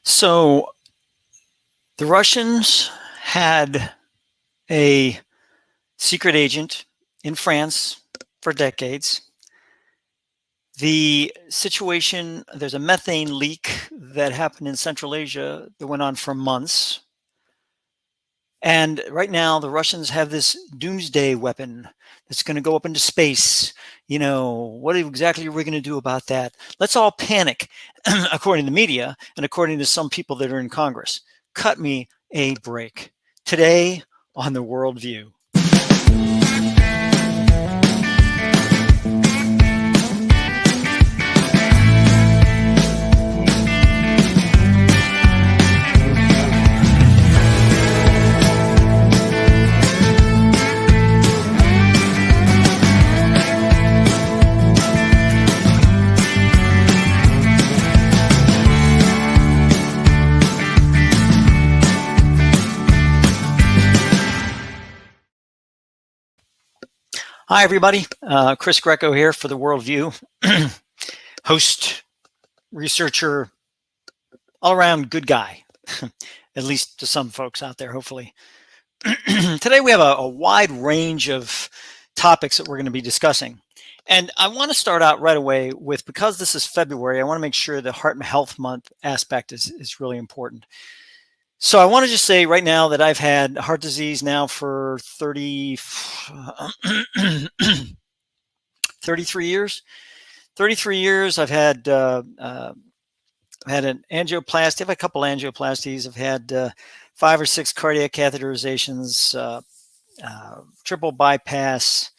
So the Russians had a secret agent in France for decades. The situation, there's a methane leak that happened in Central Asia that went on for months. And right now, the Russians have this doomsday weapon that's going to go up into space. What exactly are we going to do about that? Let's all panic, according to the media and according to some people that are in Congress. Cut me a break. Today on The Worldview. Hi, everybody. Chris Greco here for The Worldview. Host, researcher, all-around good guy, at least to some folks out there, hopefully. Today we have a wide range of topics that we're going to be discussing. And I want to start out right away with, because this is February, I want to make sure the Heart and Health Month aspect is really important. So I want to just say right now that I've had heart disease now for 33 years. 33 years. I've had an angioplasty. I've had a couple angioplasties. I've had 5 or 6 cardiac catheterizations, triple bypass.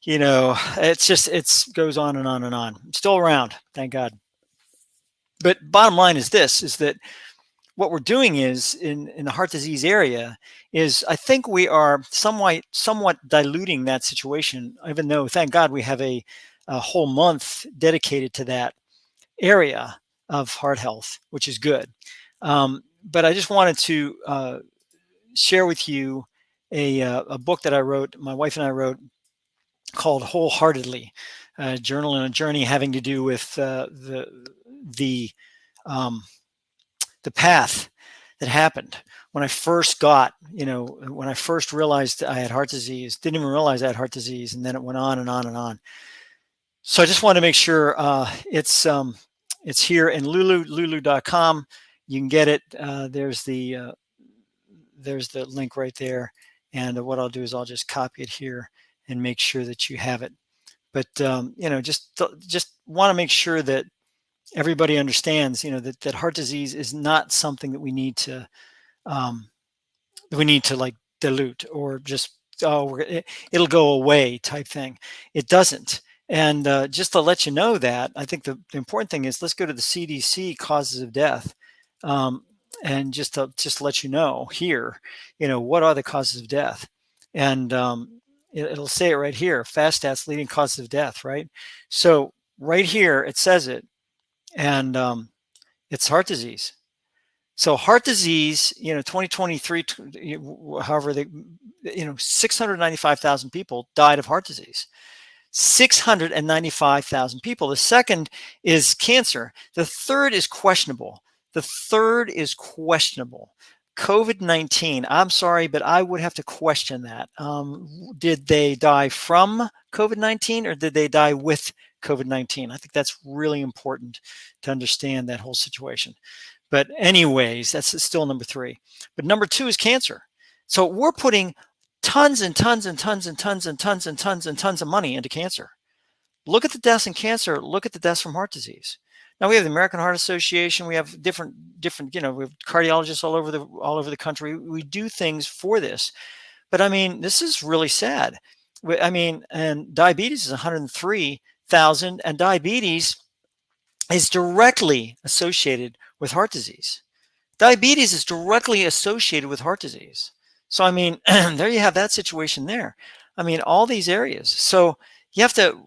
It goes on and on and on. I'm still around, thank God. But bottom line is this: is that what we're doing is in the heart disease area is, I think we are somewhat diluting that situation, even though, thank God, we have a whole month dedicated to that area of heart health, which is good. But I just wanted to share with you a book that I wrote, my wife and I wrote, called Wholeheartedly, a journal and a journey having to do with the path that happened when I first when I first realized I had heart disease. Didn't even realize I had heart disease, and then it went on and on and on. So I just want to make sure it's here in lulu.com. You can get it. There's the link right there. And what I'll do is I'll just copy it here and make sure that you have it. But just want to make sure that everybody understands, that heart disease is not something that we need to like dilute or just, it'll go away type thing. It doesn't. And just to let you know that, I think the important thing is, let's go to the CDC causes of death. And just to let you know here, what are the causes of death? And it'll say it right here: fast stats leading causes of death, right? So right here, it says it. And it's heart disease. So heart disease, 2023, however, 695,000 people died of heart disease. 695,000 people. The second is cancer. The third is questionable. COVID-19. I'm sorry, but I would have to question that. Did they die from COVID-19 or did they die with COVID-19? I think that's really important to understand that whole situation. But anyways, that's still number 3. But number 2 is cancer. So we're putting tons and tons and tons and tons and tons and tons and tons of money into cancer. Look at the deaths in cancer. Look at the deaths from heart disease. Now we have the American Heart Association. We have different, we have cardiologists all over the country. We do things for this. But I mean, this is really sad. And diabetes is 103,000, and diabetes is directly associated with heart disease. Diabetes is directly associated with heart disease. So, I mean, there you have that situation there. I mean, all these areas. So you have to,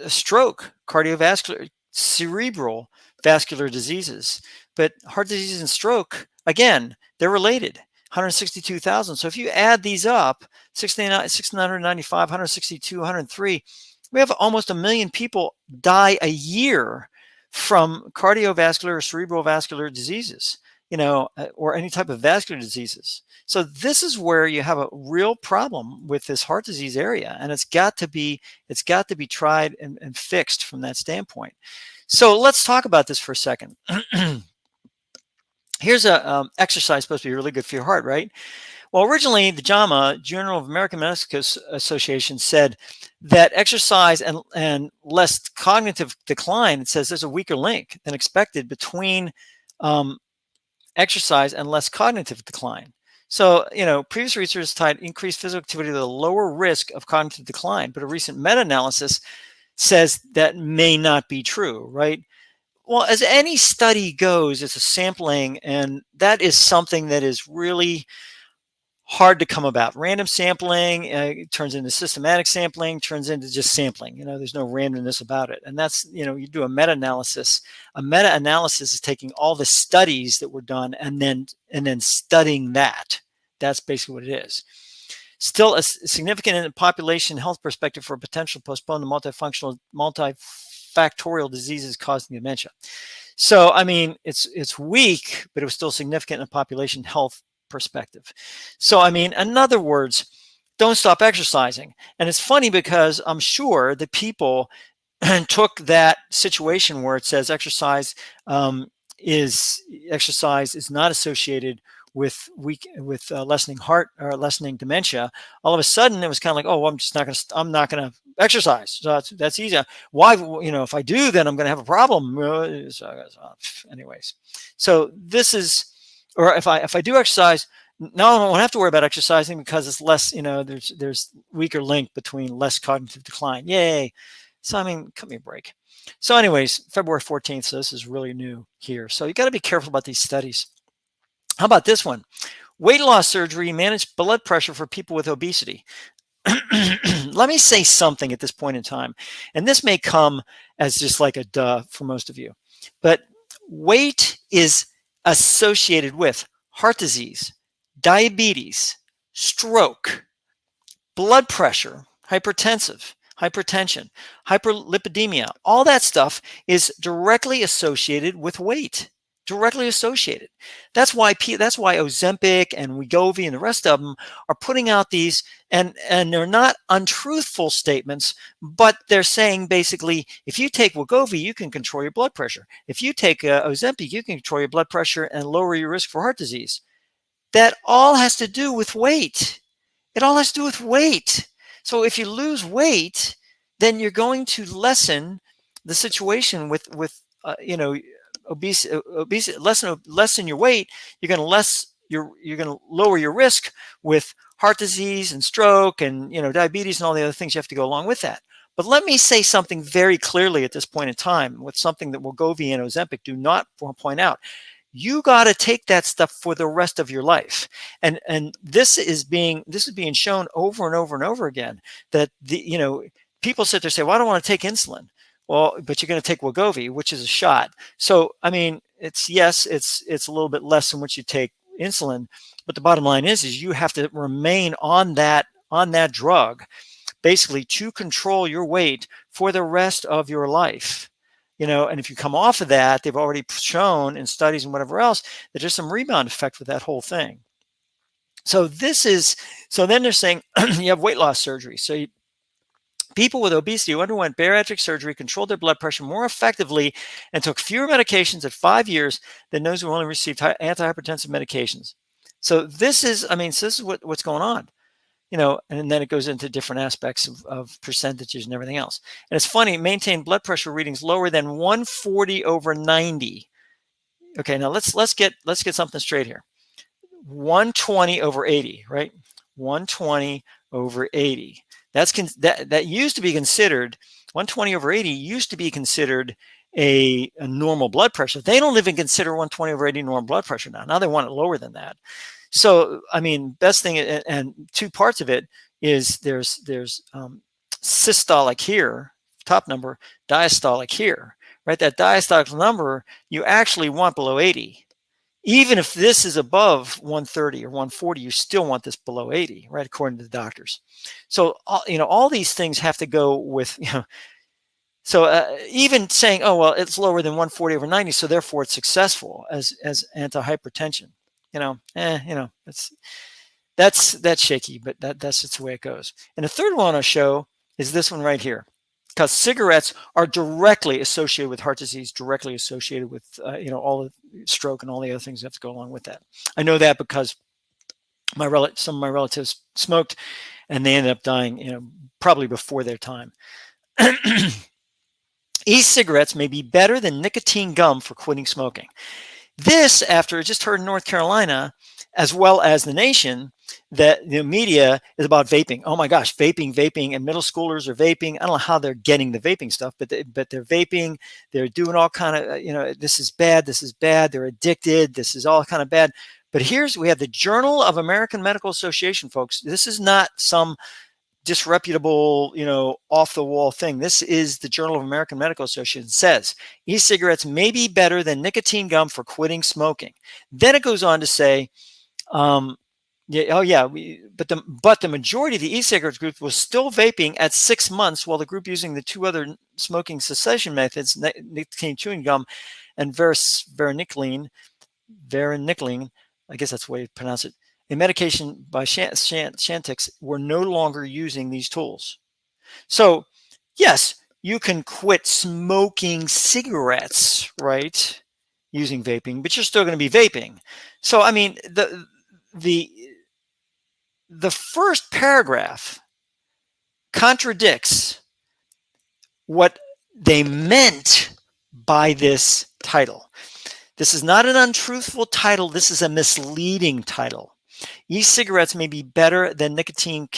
stroke, cardiovascular, cerebral vascular diseases. But heart disease and stroke, again, they're related. 162,000. So if you add these up, 695, 162, 103, we have almost 1 million people die a year from cardiovascular or cerebral vascular diseases, or any type of vascular diseases. So this is where you have a real problem with this heart disease area, and it's got to be tried and fixed from that standpoint. So let's talk about this for a second. Here's a exercise supposed to be really good for your heart, right? Well, originally the JAMA, Journal of American Medical Association, said that exercise and less cognitive decline, it says there's a weaker link than expected between exercise and less cognitive decline. So, previous research tied increased physical activity to the lower risk of cognitive decline, but a recent meta-analysis says that may not be true, right? Well, as any study goes, it's a sampling, and that is something that is really hard to come about. Random sampling turns into systematic sampling, turns into just sampling. There's no randomness about it. And that's, you do a meta-analysis. A meta-analysis is taking all the studies that were done and then studying that. That's basically what it is. Still a significant population health perspective for potential postponed multifactorial diseases causing dementia. So, I mean, it's weak, but it was still significant in population health perspective. So, I mean, in other words, don't stop exercising. And it's funny because I'm sure that people took that situation where it says exercise is not associated with lessening heart or lessening dementia. All of a sudden, it was kind of like, oh, well, I'm not going to exercise. So that's easy. Why? If I do, then I'm going to have a problem. Anyways, so this is, or if I do exercise, no, I don't have to worry about exercising because it's less. There's weaker link between less cognitive decline. Yay! So I mean, cut me a break. So, anyways, February 14th. So this is really new here. So you got to be careful about these studies. How about this one? Weight loss surgery managed blood pressure for people with obesity. Let me say something at this point in time, and this may come as just like a duh for most of you, but weight is associated with heart disease, diabetes, stroke, blood pressure, hypertension, hyperlipidemia. All that stuff is directly associated with weight. Directly associated. That's why Ozempic and Wegovy and the rest of them are putting out these, and they're not untruthful statements, but they're saying basically, if you take Wegovy, you can control your blood pressure. If you take Ozempic, you can control your blood pressure and lower your risk for heart disease. That all has to do with weight. It all has to do with weight. So if you lose weight, then you're going to lessen the situation with obesity, lessen your weight. You're going to lower your risk with heart disease and stroke and diabetes and all the other things you have to go along with that. But let me say something very clearly at this point in time, with something that Wegovy and Ozempic do not point out. You got to take that stuff for the rest of your life, and this is being shown over and over and over again, that people sit there and say, well, I don't want to take insulin. Well, but you're going to take Wegovy, which is a shot. So, I mean, it's a little bit less than what you take insulin, but the bottom line is you have to remain on that drug, basically, to control your weight for the rest of your life. And if you come off of that, they've already shown in studies and whatever else that there's some rebound effect with that whole thing. So then they're saying you have weight loss surgery. So people with obesity who underwent bariatric surgery controlled their blood pressure more effectively and took fewer medications at 5 years than those who only received antihypertensive medications. So this is what's going on, and then it goes into different aspects of percentages and everything else. And it's funny, maintained blood pressure readings lower than 140/90. Okay, now let's get something straight here. 120/80, right? 120/80. That used to be considered, 120/80 used to be considered a normal blood pressure. They don't even consider 120/80 normal blood pressure now. Now they want it lower than that. So, I mean, best thing, and two parts of it is there's systolic here, top number, diastolic here, right? That diastolic number you actually want below 80. Even if this is above 130 or 140, you still want this below 80, right? According to the doctors. So, all these things have to go with, So even saying, oh, well, it's lower than 140/90, so therefore it's successful as antihypertension, that's shaky, but that's just the way it goes. And the third one I'll show is this one right here, because cigarettes are directly associated with heart disease, directly associated with all the stroke and all the other things that have to go along with that. I know that because some of my relatives smoked, and they ended up dying, probably before their time. E-cigarettes may be better than nicotine gum for quitting smoking. This, after I just heard in North Carolina, as well as the nation, that the media is about vaping. Oh my gosh, vaping, and middle schoolers are vaping. I don't know how they're getting the vaping stuff, but they're vaping. They're doing all kind of, this is bad. They're addicted. This is all kind of bad. But we have the Journal of American Medical Association, folks. This is not some disreputable, off the wall thing. This is the Journal of American Medical Association. It says e-cigarettes may be better than nicotine gum for quitting smoking. Then it goes on to say, but the majority of the e-cigarettes group was still vaping at 6 months, while the group using the two other smoking cessation methods, nicotine chewing gum and varenicline, I guess that's the way you pronounce it, a medication by Chantix, were no longer using these tools. So, yes, you can quit smoking cigarettes, right, using vaping, but you're still going to be vaping. So, I mean, the first paragraph contradicts what they meant by this title. This is not an untruthful title. This is a misleading title. E-cigarettes may be better than nicotine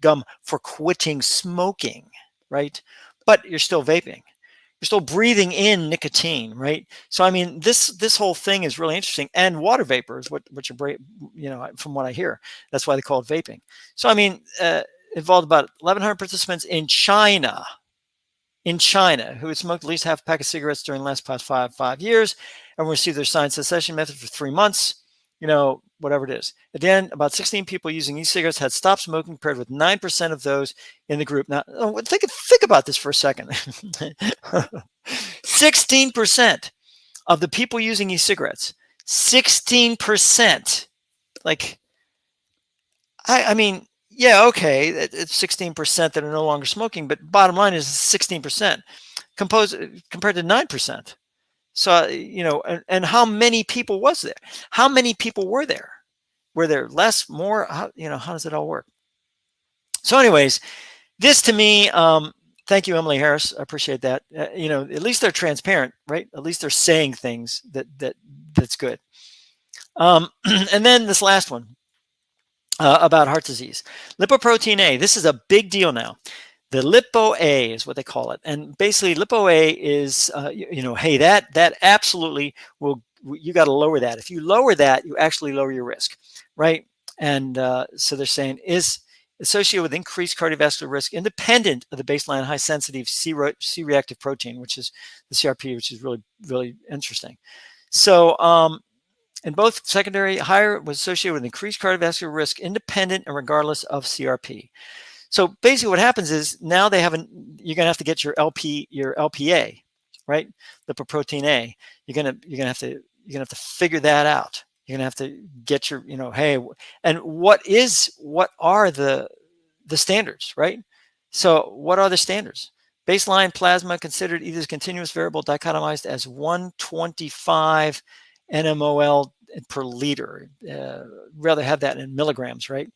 gum for quitting smoking, right? But you're still vaping. You're still breathing in nicotine, right? So, I mean, this whole thing is really interesting. And water vapor is what you're, from what I hear, that's why they call it vaping. So, I mean, involved about 1,100 participants in China who had smoked at least half a pack of cigarettes during the last past five years and received their signed cessation method for 3 months, whatever it is. At the end, about 16 people using e-cigarettes had stopped smoking, compared with 9% of those in the group. Now, think about this for a second. 16% of the people using e-cigarettes, 16%. Like, I mean, yeah, okay, it's 16% that are no longer smoking, but bottom line is 16% compared to 9%. So, and how many people was there? How many people were there? Were there less, more? How does it all work? So anyways, this to me, thank you, Emily Harris. I appreciate that. At least they're transparent, right? At least they're saying things that's good. And then this last one about heart disease. Lipoprotein A. This is a big deal now. The Lipo-A is what they call it. And basically Lipo-A is, hey, that absolutely will, you got to lower that. If you lower that, you actually lower your risk, right? And so they're saying is associated with increased cardiovascular risk independent of the baseline high sensitive C-reactive protein, which is the CRP, which is really, really interesting. So in both secondary, higher was associated with increased cardiovascular risk independent and regardless of CRP. So basically what happens is now you're going to have to get your LPA, right? Lipoprotein A. You're going to have to figure that out. You're going to have to get your, hey, and what are the standards, right? So what are the standards? Baseline plasma considered either as continuous, variable, dichotomized as 125 nmol per liter. Rather have that in milligrams, right?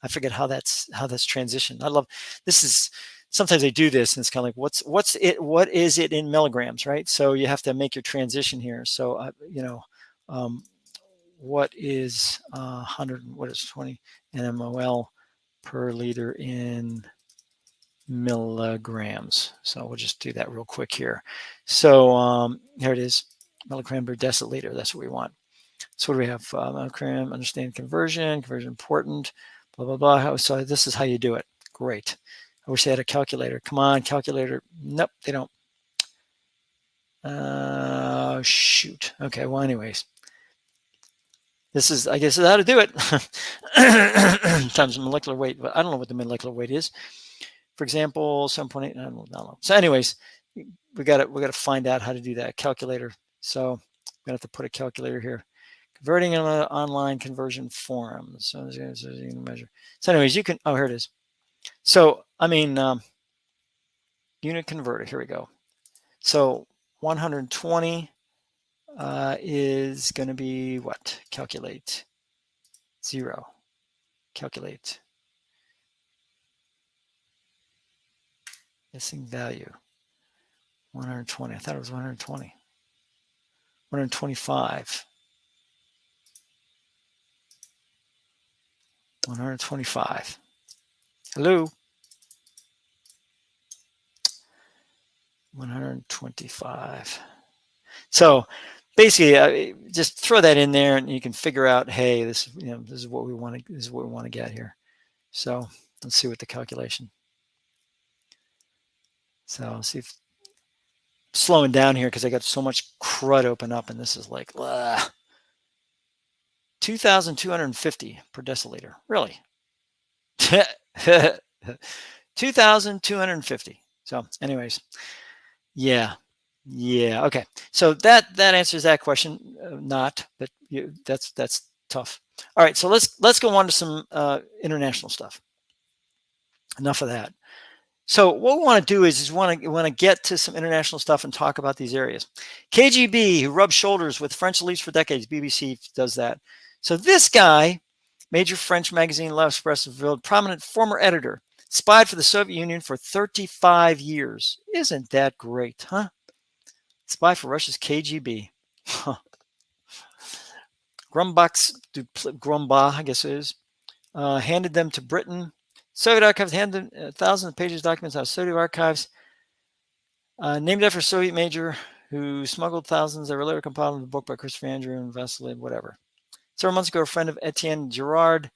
I forget how that's transitioned. I love this. Is sometimes they do this and it's kind of like what is it in milligrams, right? So you have to make your transition here. So what is 20 nmol per liter in milligrams? So we'll just do that real quick here. So here it is, milligram per deciliter. That's what we want. So what do we have? Milligram, understand conversion important, blah, blah, blah. So this is how you do it. Great. I wish they had a calculator. Come on, calculator. Nope, they don't. Shoot. Okay, well, anyways. This is, I guess, how to do it. Times molecular weight, but I don't know what the molecular weight is. For example, 7.8, I don't know. So anyways, we got to find out how to do that calculator. So I'm gonna have to put a calculator here. Converting on online conversion forums. So measure. So anyways, you can. Oh, here it is. So I mean, unit converter. Here we go. So 120 is going to be what? Calculate 0. Calculate missing value. 120. I thought it was 120. 125. 125. Hello. 125. So basically, just throw that in there, and you can figure out, hey, this is what we want to get here. So let's see what the calculation. So I'll see if slowing down here because I got so much crud open up, and this is like 2,250 per deciliter. Really? 2,250. So anyways, yeah. Okay. So that answers that question. Not, but that's tough. All right. So let's go on to some international stuff. Enough of that. So what we want to do is want to get to some international stuff and talk about these areas. KGB, who rubbed shoulders with French elites for decades. BBC does that. So this guy, major French magazine L'Express, revealed prominent former editor, spied for the Soviet Union for 35 years. Isn't that great, huh? Spy for Russia's KGB. Huh. Grumbach, I guess it is, handed them to Britain. Soviet archives handed them thousands of pages of documents out of Soviet archives. Named after a Soviet major who smuggled thousands. They were later compiled in a book by Christopher Andrew and Vasily, whatever. Several months ago, a friend of Etienne Girard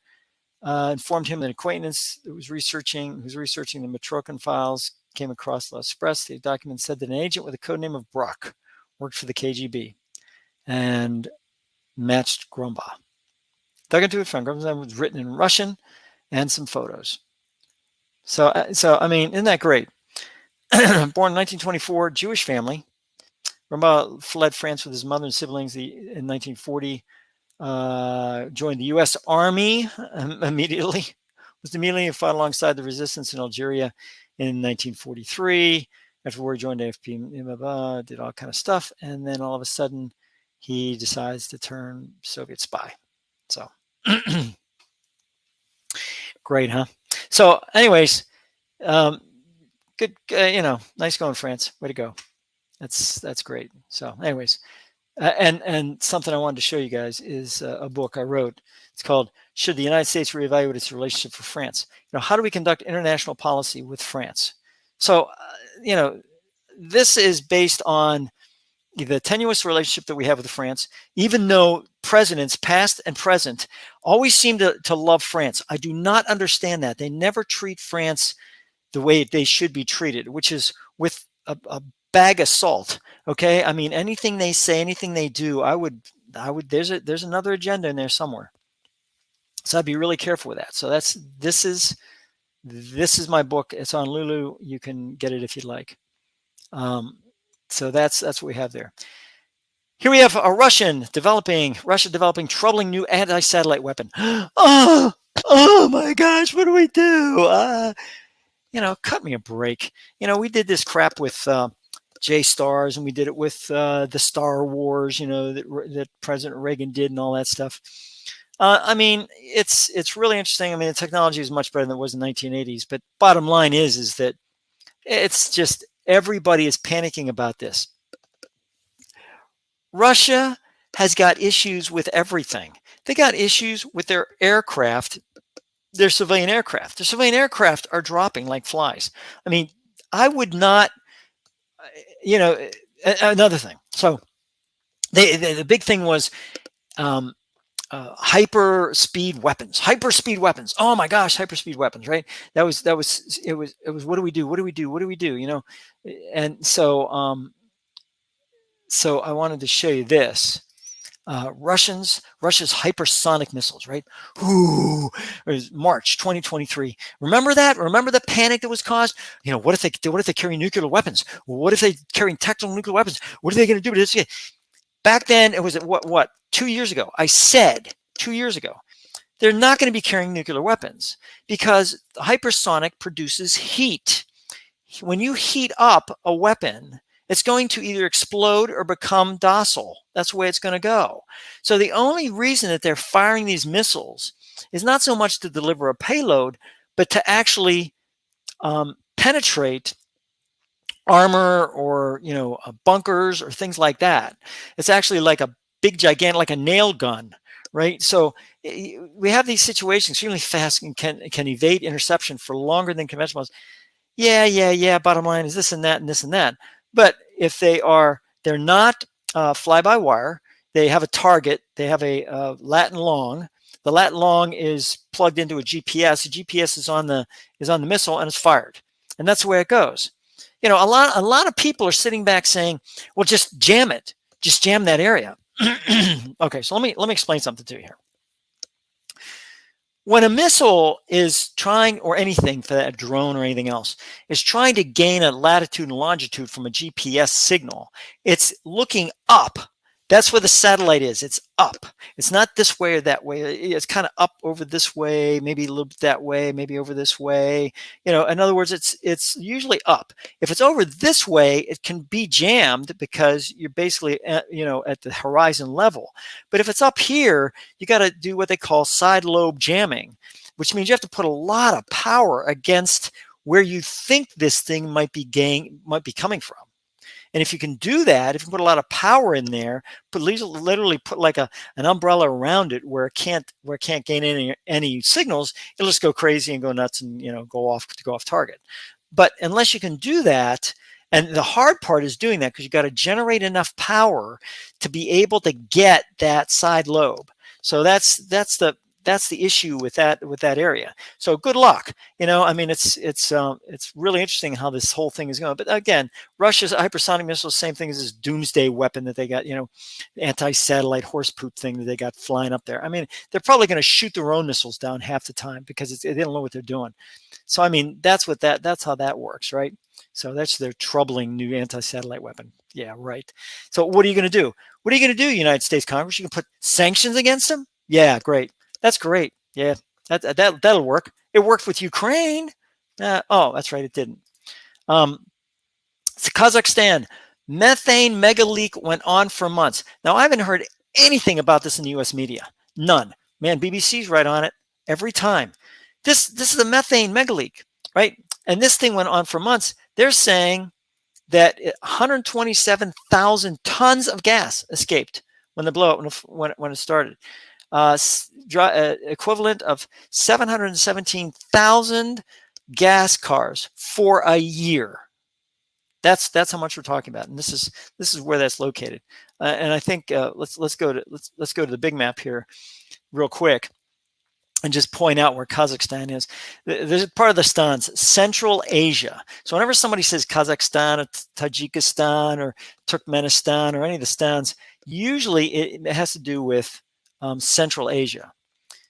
informed him that an acquaintance who was researching the Matrokin files came across L'Express. The document said that an agent with the code name of Brock worked for the KGB and matched Grumbach. Dug into it, found Grumbach was written in Russian and some photos. So I mean, isn't that great? Born in 1924, Jewish family. Grumbach fled France with his mother and siblings in 1940. Joined the U.S. Army immediately. Was immediately fought alongside the resistance in Algeria in 1943. Afterward, joined AFP, did all kind of stuff, and then all of a sudden, he decides to turn Soviet spy. So, great, huh? So, anyways, good. Nice going, France. Way to go. That's great. So, anyways, and something I wanted to show you guys is a book I wrote. It's called "Should the United States Reevaluate Its Relationship with France?" How do we conduct international policy with France? So, this is based on the tenuous relationship that we have with France, even though presidents, past and present, always seem to love France. I do not understand that. They never treat France the way they should be treated, which is with a bag of salt. Okay. I mean, anything they say, anything they do, I would, there's another agenda in there somewhere. So I'd be really careful with that. So this is my book. It's on Lulu. You can get it if you'd like. So that's what we have there. Here we have Russia developing troubling new anti-satellite weapon. Oh my gosh, what do we do? Cut me a break. We did this crap with J-Stars, and we did it with the Star Wars, that President Reagan did and all that stuff. I mean, it's really interesting. I mean, the technology is much better than it was in the 1980s, but bottom line is that it's just everybody is panicking about this. Russia has got issues with everything. They got issues with their aircraft, their civilian aircraft. Their civilian aircraft are dropping like flies. I mean, I would not, another thing. So the big thing was hyperspeed weapons. Oh my gosh, hyperspeed weapons, right? It was what do we do? And so I wanted to show you this. Russia's hypersonic missiles, right? Ooh, it was March 2023. Remember that? Remember the panic that was caused? What if they carry nuclear weapons? What if they carry tactical nuclear weapons? What are they going to do with this? Back then, it was what 2 years ago. I said 2 years ago, they're not going to be carrying nuclear weapons because hypersonic produces heat. When you heat up a weapon, it's going to either explode or become docile. That's the way it's going to go. So the only reason that they're firing these missiles is not so much to deliver a payload, but to actually penetrate armor or bunkers or things like that. It's actually like a big gigantic, like a nail gun, right? So we have these situations extremely fast and can evade interception for longer than conventional ones. Yeah. Bottom line is this and that and this and that. But if they're not fly by wire. They have a target. They have a Latin long. The Latin long is plugged into a GPS. The GPS is on the missile and it's fired, and that's the way it goes. A lot of people are sitting back saying, "Well, just jam it. Just jam that area." Okay, so let me explain something to you here. When a missile is trying, or anything for that, a drone or anything else, is trying to gain a latitude and longitude from a GPS signal, it's looking up. That's where the satellite is. It's up. It's not this way or that way. It's kind of up over this way, maybe a little bit that way, maybe over this way. In other words, it's usually up. If it's over this way, it can be jammed because you're basically at the horizon level. But if it's up here, you got to do what they call side lobe jamming, which means you have to put a lot of power against where you think this thing might be coming from. And if you can do that, if you put a lot of power in there, literally put like an umbrella around it where it can't gain any signals, it'll just go crazy and go nuts and go off target. But unless you can do that, and the hard part is doing that because you got to generate enough power to be able to get that side lobe. So that's the issue with that area. So good luck. It's really interesting how this whole thing is going. But again, Russia's hypersonic missiles, same thing as this doomsday weapon that they got, anti-satellite horse poop thing that they got flying up there. They're probably going to shoot their own missiles down half the time because they don't know what they're doing. So that's how that works, right? So that's their troubling new anti-satellite weapon. Yeah, right. So what are you going to do? What are you going to do, United States Congress? You can put sanctions against them? Yeah, great. That's great. Yeah, that'll work. It worked with Ukraine. Oh, that's right. It didn't. It's Kazakhstan. Methane mega leak went on for months. Now, I haven't heard anything about this in the U.S. media. None. Man, BBC's right on it every time. This is a methane mega leak, right? And this thing went on for months. They're saying that 127,000 tons of gas escaped when the blowout when it started. Equivalent of 717,000 gas cars for a year. That's how much we're talking about, and this is where that's located. And I think let's go to the big map here, real quick, and just point out where Kazakhstan is. There's part of the stans, Central Asia. So whenever somebody says Kazakhstan or Tajikistan or Turkmenistan or any of the stans, usually it has to do with Central Asia.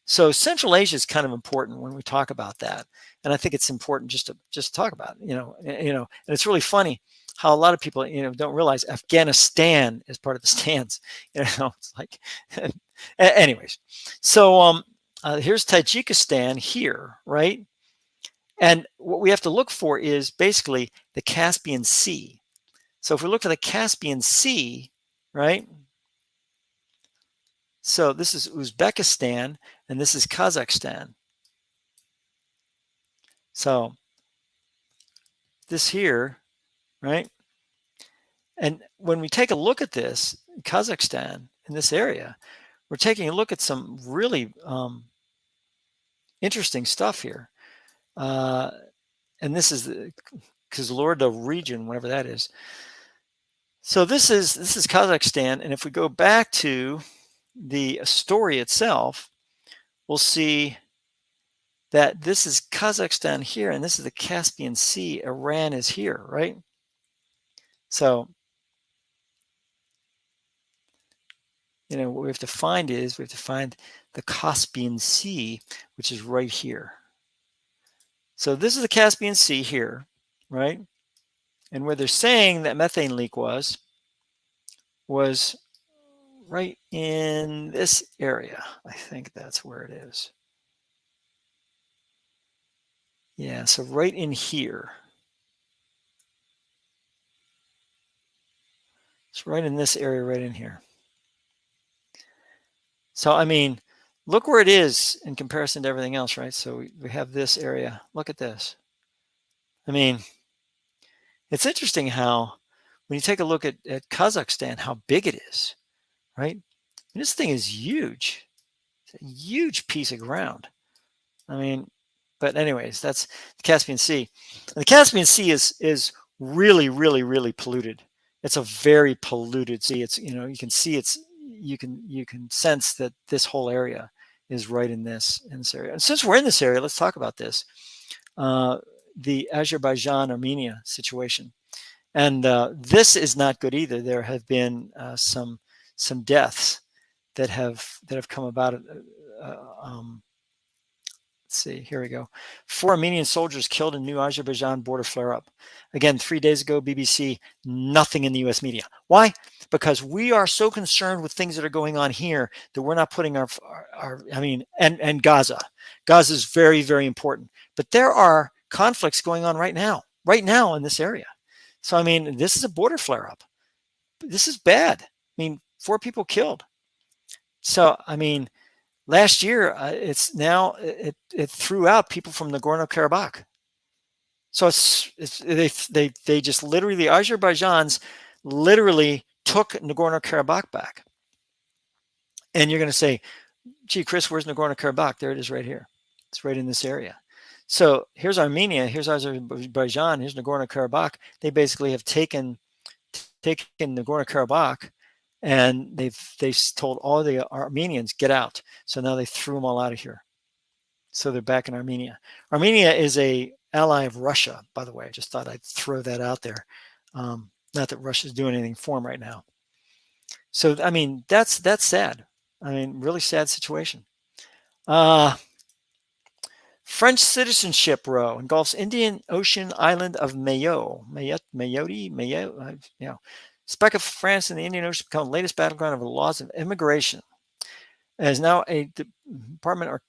So Central Asia is kind of important when we talk about that, and I think it's important just to talk about it, and it's really funny how a lot of people don't realize Afghanistan is part of the stans. It's like, anyways. So here's Tajikistan here, right? And what we have to look for is basically the Caspian Sea. So if we look at the Caspian Sea, right? So this is Uzbekistan, and this is Kazakhstan. So this here, right? And when we take a look at this, Kazakhstan, in this area, we're taking a look at some really interesting stuff here. And this is the Kizilorda region, whatever that is. So this is Kazakhstan, and if we go back to the story itself, we'll see that this is Kazakhstan here, and this is the Caspian Sea. Iran is here, right? So, what we have to find is we have to find the Caspian Sea, which is right here. So this is the Caspian Sea here, right? And where they're saying that methane leak was right in this area. I think that's where it is. Yeah, so right in here. It's right in this area, right in here. So, I mean, look where it is in comparison to everything else, right? So we have this area. Look at this. I mean, it's interesting how when you take a look at Kazakhstan, how big it is, right? And this thing is huge. It's a huge piece of ground. I mean, but anyways, that's the Caspian Sea. And the Caspian Sea is really, really, really polluted. It's a very polluted sea. It's, you can see you can sense that this whole area is right in this area. And since we're in this area, let's talk about this. The Azerbaijan-Armenia situation. And this is not good either. There have been some deaths that have come about. Let's see, here we go. 4 Armenian soldiers killed in new Azerbaijan border flare-up. Again, 3 days ago, BBC, nothing in the U.S. media. Why? Because we are so concerned with things that are going on here that we're not putting and Gaza. Gaza is very, very important. But there are conflicts going on right now in this area. So, I mean, this is a border flare-up. This is bad. I mean, 4 people killed. So, I mean, last year, it threw out people from Nagorno-Karabakh. So they just literally, the Azerbaijanis literally took Nagorno-Karabakh back. And you're going to say, gee, Chris, where's Nagorno-Karabakh? There it is right here. It's right in this area. So here's Armenia, here's Azerbaijan, here's Nagorno-Karabakh. They basically have taken Nagorno-Karabakh, and they've told all the Armenians, get out. So now they threw them all out of here. So they're back in Armenia. Armenia is a ally of Russia, by the way. I just thought I'd throw that out there. Not that Russia's doing anything for them right now. So, I mean, that's sad. I mean, really sad situation. French citizenship row engulfs Indian Ocean island of Mayotte. Speck of France in the Indian Ocean become the latest battleground of the laws of immigration. As now a department or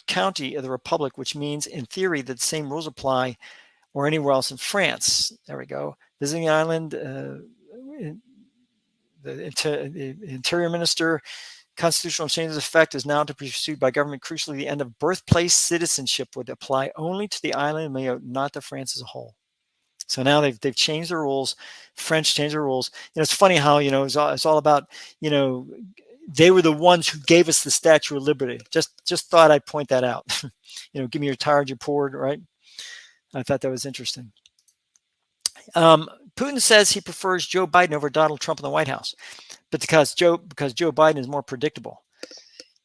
county of the Republic, which means in theory that the same rules apply or anywhere else in France. There we go. Visiting the island, the Interior Minister, constitutional changes effect is now to be pursued by government. Crucially, the end of birthplace citizenship would apply only to the island of Mayotte, not to France as a whole. So now they've changed the rules. French changed the rules. It's funny how it's all about they were the ones who gave us the Statue of Liberty. Just thought I'd point that out. Give me your tired, your poor, right? I thought that was interesting. Putin says he prefers Joe Biden over Donald Trump in the White House, but because Joe Biden is more predictable.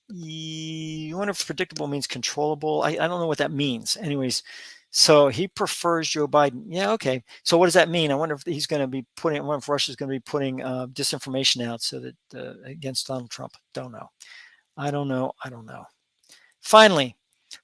You wonder if predictable means controllable. I don't know what that means. Anyways, so he prefers Joe Biden. Yeah, okay. So what does that mean? I wonder if he's going to be putting. I wonder if Russia's going to be putting disinformation out so that against Donald Trump. Don't know. I don't know. Finally,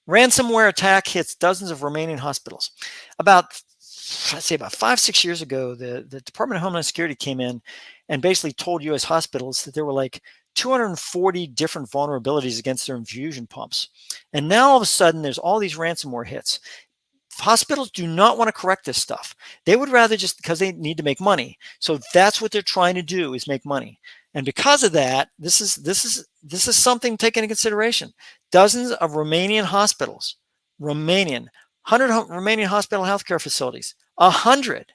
ransomware attack hits dozens of Romanian hospitals. About 5-6 years ago, the Department of Homeland Security came in and basically told U.S. hospitals that there were like 240 different vulnerabilities against their infusion pumps. And now all of a sudden, there's all these ransomware hits. Hospitals do not want to correct this stuff. They would rather just, because they need to make money. So that's what they're trying to do, is make money. And because of that, this is something taken into consideration. Dozens of Romanian hospitals, 100 Romanian hospital healthcare facilities, 100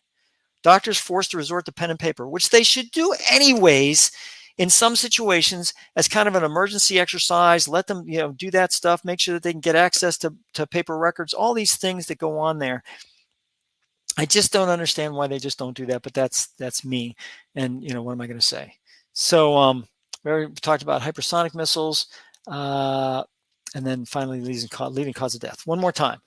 doctors forced to resort to pen and paper, which they should do anyways in some situations as kind of an emergency exercise. Let them do that stuff, make sure that they can get access to paper records, all these things that go on there. I just don't understand why they just don't do that, but that's me. And what am I going to say? So we talked about hypersonic missiles, and then finally leading cause of death. One more time.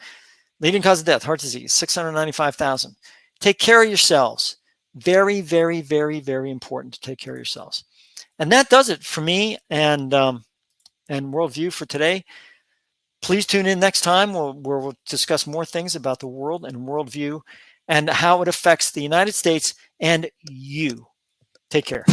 Leading cause of death, heart disease, 695,000. Take care of yourselves. Very, very, very, very important to take care of yourselves. And that does it for me and Worldview for today. Please tune in next time where we'll discuss more things about the world and worldview and how it affects the United States and you. Take care.